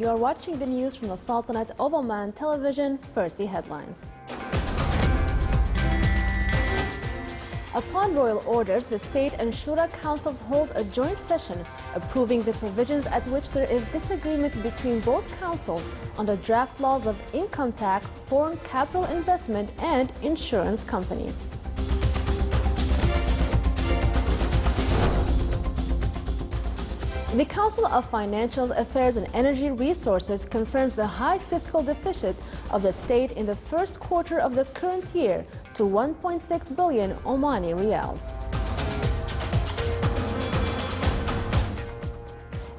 You are watching the news from the Sultanate of Oman Television. First, the headlines. Upon royal orders, the state and shura councils hold a joint session approving the provisions at which there is disagreement between both councils on the draft laws of income tax, foreign capital investment, and insurance companies. The Council of Financial Affairs and Energy Resources confirms the high fiscal deficit of the state in the first quarter of the current year to 1.6 billion Omani riyals.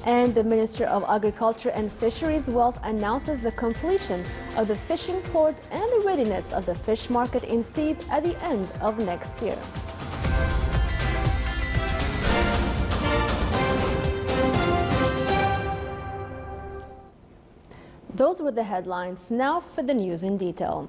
And the Minister of Agriculture and Fisheries Wealth announces the completion of the fishing port and the readiness of the fish market in Sib at the end of next year. Those were the headlines. Now for the news in detail.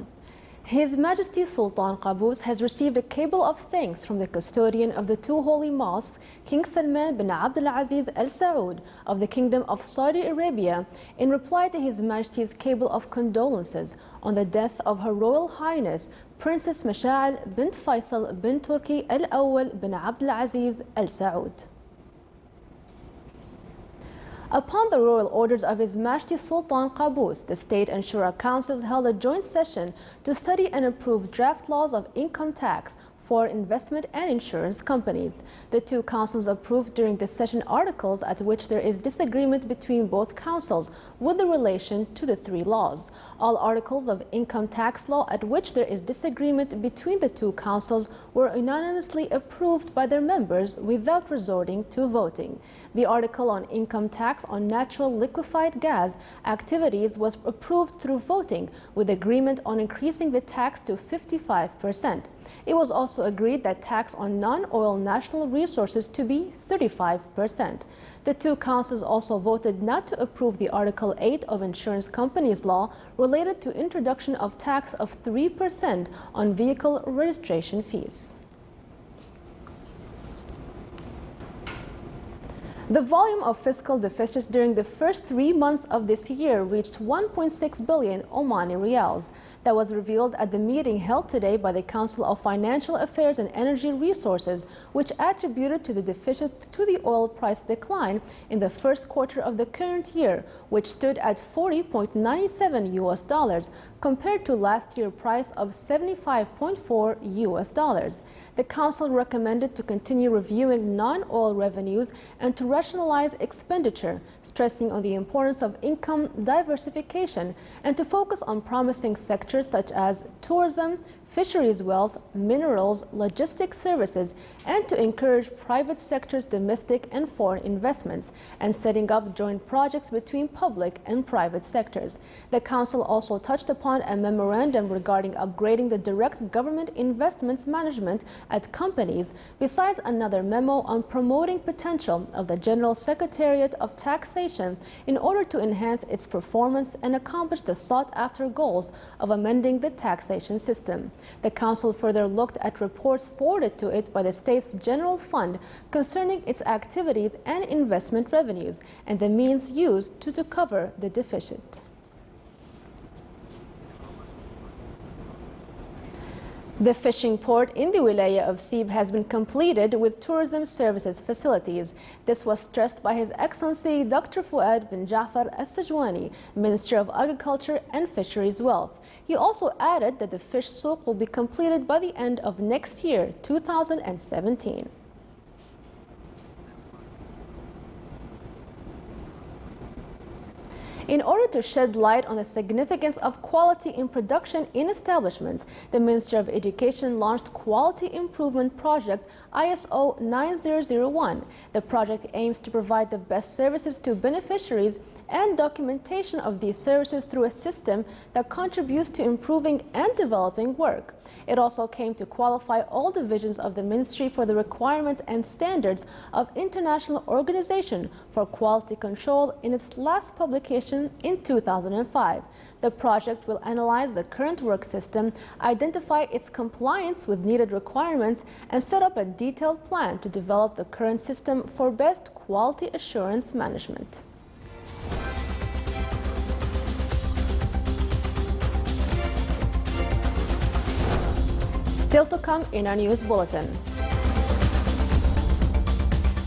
His Majesty Sultan Qaboos has received a cable of thanks from the custodian of the two holy mosques, King Salman bin Abdulaziz Al Saud of the Kingdom of Saudi Arabia, in reply to His Majesty's cable of condolences on the death of Her Royal Highness Princess Masha'al bint Faisal bin Turki Al Awwal bin Abdulaziz Al Saud. Upon the royal orders of His Majesty Sultan Qaboos, the state and shura councils held a joint session to study and approve draft laws of income tax for investment and insurance companies. The two councils approved during the session articles at which there is disagreement between both councils with the relation to the three laws. All articles of income tax law at which there is disagreement between the two councils were unanimously approved by their members without resorting to voting. The article on income tax on natural liquefied gas activities was approved through voting, with agreement on increasing the tax to 55%. It was also agreed that tax on non-oil national resources to be 35%. The two councils also voted not to approve the Article 8 of Insurance Companies Law related to introduction of tax of 3% on vehicle registration fees. The volume of fiscal deficits during the first 3 months of this year reached 1.6 billion Omani riyals. That was revealed at the meeting held today by the Council of Financial Affairs and Energy Resources, which attributed to the deficit to the oil price decline in the first quarter of the current year, which stood at $40.97 compared to last year's price of $75.4. The Council recommended to continue reviewing non-oil revenues and to rationalize expenditure, stressing on the importance of income diversification and to focus on promising sectors such as tourism, fisheries wealth, minerals, logistics services, and to encourage private sector's domestic and foreign investments and setting up joint projects between public and private sectors. The Council also touched upon a memorandum regarding upgrading the direct government investments management at companies, besides another memo on promoting potential of the General Secretariat of Taxation in order to enhance its performance and accomplish the sought-after goals of amending the taxation system. The Council further looked at reports forwarded to it by the state's general fund concerning its activities and investment revenues and the means used to cover the deficit. The fishing port in the Wilaya of Sib has been completed with tourism services facilities. This was stressed by His Excellency Dr. Fuad bin Jafar Al-Sajwani, Minister of Agriculture and Fisheries Wealth. He also added that the fish souk will be completed by the end of next year, 2017. In order to shed light on the significance of quality in production in establishments, the Minister of Education launched Quality Improvement Project ISO 9001. The project aims to provide the best services to beneficiaries and documentation of these services through a system that contributes to improving and developing work. It also came to qualify all divisions of the ministry for the requirements and standards of International Organization for Quality Control in its last publication in 2005. The project will analyze the current work system, identify its compliance with needed requirements, and set up a detailed plan to develop the current system for best quality assurance management. Still to come in our news bulletin.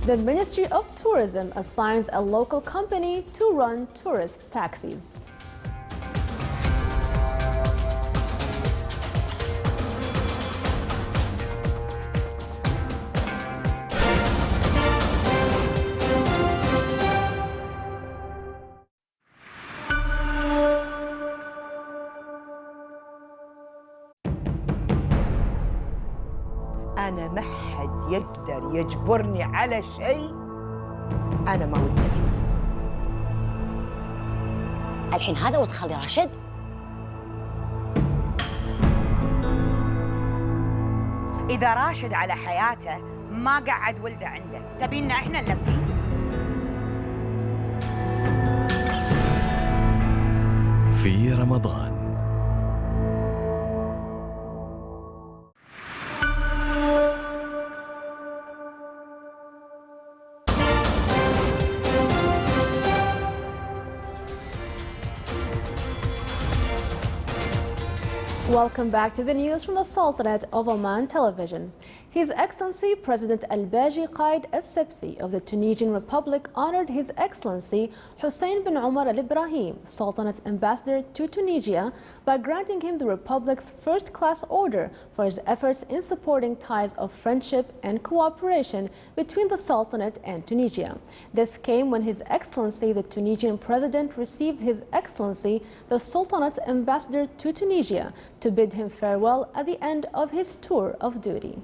The Ministry of Tourism assigns a local company to run tourist taxis. أنا ما حد يقدر يجبرني على شيء أنا ما ودي فيه. الحين هذا ولد خالي راشد. إذا راشد على حياته ما قعد ولده عنده، تبينا إحنا نلفيه؟ في رمضان. Welcome back to the news from the Sultanate of Oman television. His Excellency President Al-Baji Qaid Al-Sebsi of the Tunisian Republic honored His Excellency Hussein bin Omar Al-Ibrahim, Sultanate's ambassador to Tunisia, by granting him the Republic's first-class order for his efforts in supporting ties of friendship and cooperation between the Sultanate and Tunisia. This came when His Excellency the Tunisian President received His Excellency the Sultanate's ambassador to Tunisia to bid him farewell at the end of his tour of duty.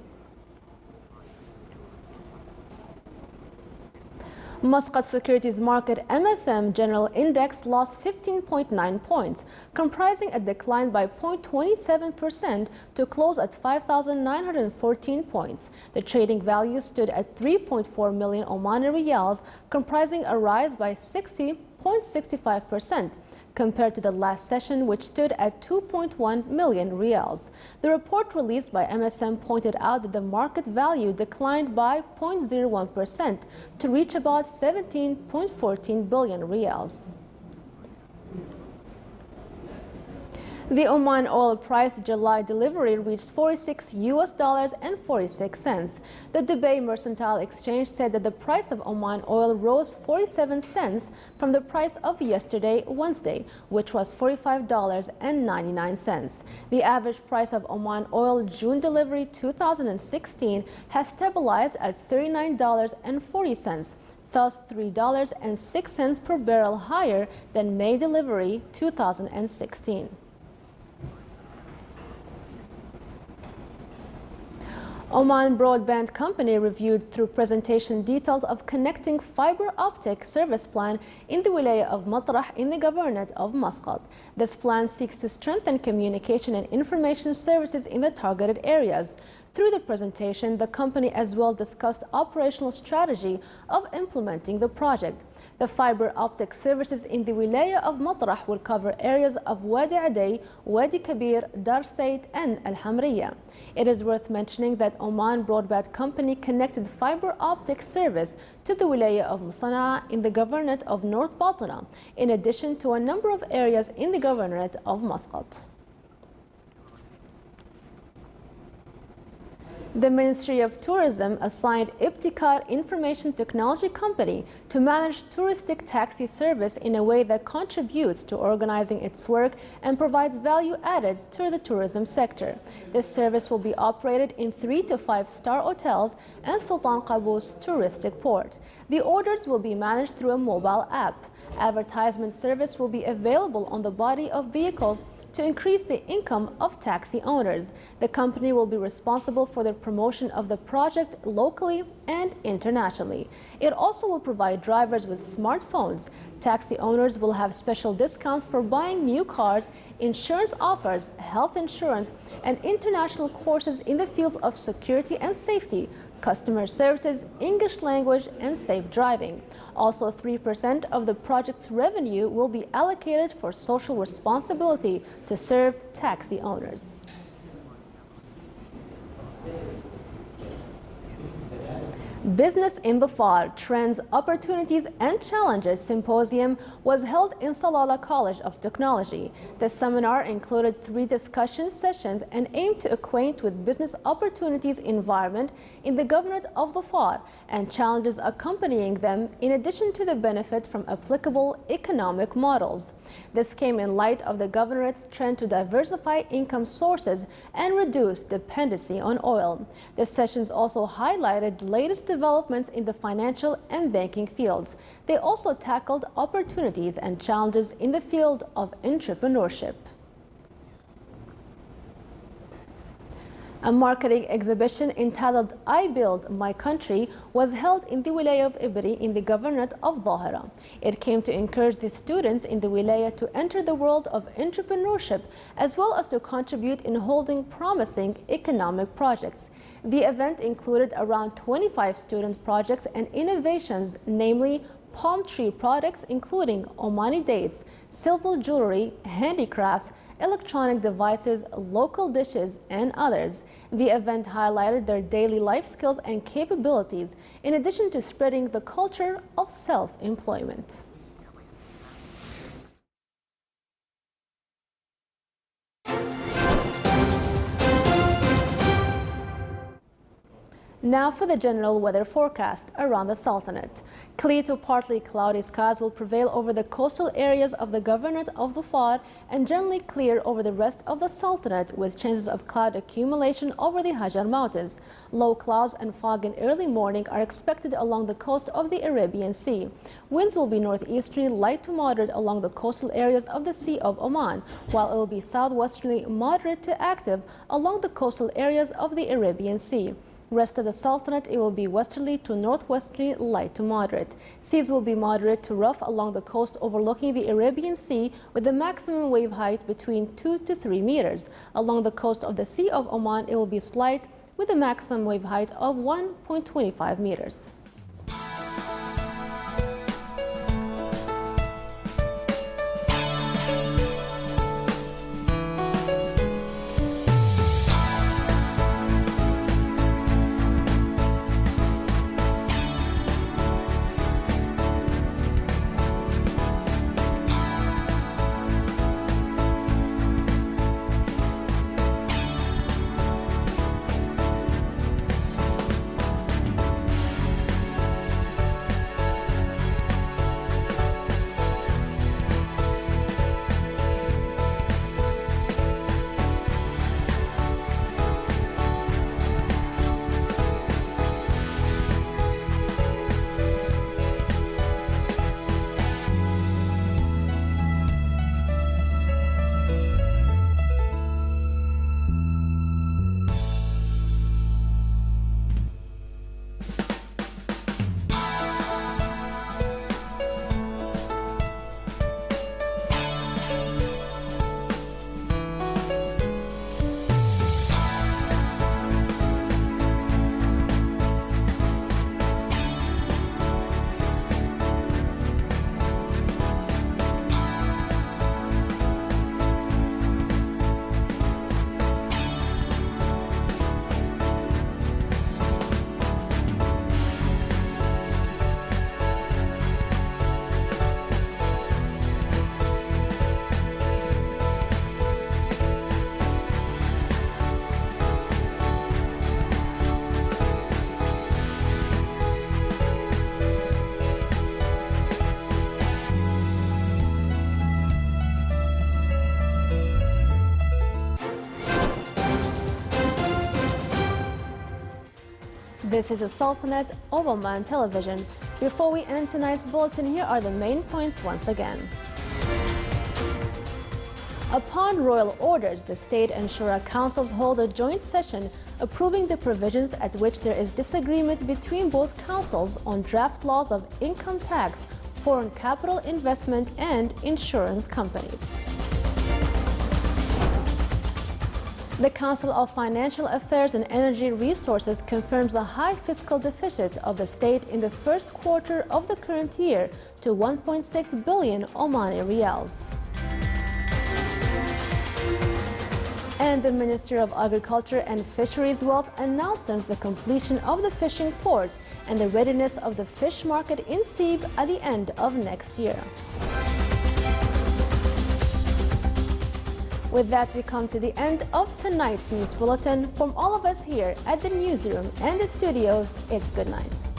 Muscat Securities Market MSM General Index lost 15.9 points, comprising a decline by 0.27% to close at 5,914 points. The trading value stood at 3.4 million Omani riyals, comprising a rise by 60.65%. compared to the last session, which stood at 2.1 million riyals. The report released by MSM pointed out that the market value declined by 0.01% to reach about 17.14 billion riyals. The Oman oil price July delivery reached $46.46. The Dubai Mercantile Exchange said that the price of Oman oil rose 47 cents from the price of yesterday, Wednesday, which was $45.99. The average price of Oman oil June delivery 2016 has stabilized at $39.40. Thus $3.06 per barrel higher than May delivery 2016. Oman Broadband Company reviewed through presentation details of connecting fiber optic service plan in the Wilaya of Matrah in the Governorate of Muscat. This plan seeks to strengthen communication and information services in the targeted areas. Through the presentation, the company as well discussed operational strategy of implementing the project. The fiber optic services in the Wilaya of Matrah will cover areas of Wadi Aday, Wadi Kabir, Dar Said and Al Hamriya. It is worth mentioning that Oman Broadband Company connected fiber optic service to the Wilaya of Musana'a in the Governorate of North Batna, in addition to a number of areas in the Governorate of Muscat. The Ministry of Tourism assigned Ibtikar Information Technology Company to manage touristic taxi service in a way that contributes to organizing its work and provides value added to the tourism sector. This service will be operated in 3 to 5-star hotels and Sultan Qaboos touristic port. The orders will be managed through a mobile app. Advertisement service will be available on the body of vehicles to increase the income of taxi owners. The company will be responsible for the promotion of the project locally and internationally. It also will provide drivers with smartphones. Taxi owners will have special discounts for buying new cars, insurance offers, health insurance, and international courses in the fields of security and safety, customer services, English language, and safe driving. Also, 3% of the project's revenue will be allocated for social responsibility to serve taxi owners. Business in the FAR, Trends, Opportunities and Challenges Symposium was held in Salalah College of Technology. The seminar included 3 discussion sessions and aimed to acquaint with business opportunities environment in the Governorate of the FAR and challenges accompanying them, in addition to the benefit from applicable economic models. This came in light of the Governorate's trend to diversify income sources and reduce dependency on oil. The sessions also highlighted the latest developments in the financial and banking fields. They also tackled opportunities and challenges in the field of entrepreneurship. A marketing exhibition entitled I Build My Country was held in the Wilaya of Ibri in the Governorate of Dhahira. It came to encourage the students in the Wilaya to enter the world of entrepreneurship as well as to contribute in holding promising economic projects. The event included around 25 student projects and innovations, namely palm tree products including Omani dates, silver jewelry, handicrafts, electronic devices, local dishes, and others. The event highlighted their daily life skills and capabilities, in addition to spreading the culture of self-employment. Now for the general weather forecast around the Sultanate. Clear to partly cloudy skies will prevail over the coastal areas of the Governorate of the FAR and generally clear over the rest of the Sultanate, with chances of cloud accumulation over the Hajar Mountains. Low clouds and fog in early morning are expected along the coast of the Arabian Sea. Winds will be northeasterly light to moderate along the coastal areas of the Sea of Oman, while it will be southwesterly moderate to active along the coastal areas of the Arabian Sea. Rest of the Sultanate, it will be westerly to northwesterly light to moderate. Seas will be moderate to rough along the coast overlooking the Arabian Sea, with the maximum wave height between 2 to 3 meters. Along the coast of the Sea of Oman, it will be slight with a maximum wave height of 1.25 meters. This is the Sultanate of Oman television. Before we end tonight's bulletin, here are the main points once again. Upon royal orders, the state and shura councils hold a joint session approving the provisions at which there is disagreement between both councils on draft laws of income tax, foreign capital investment, and insurance companies. The Council of Financial Affairs and Energy Resources confirms the high fiscal deficit of the state in the first quarter of the current year to 1.6 billion Omani riyals. And the Minister of Agriculture and Fisheries Wealth announces the completion of the fishing port and the readiness of the fish market in Sib at the end of next year. With that, we come to the end of tonight's news bulletin. From all of us here at the newsroom and the studios, it's good night.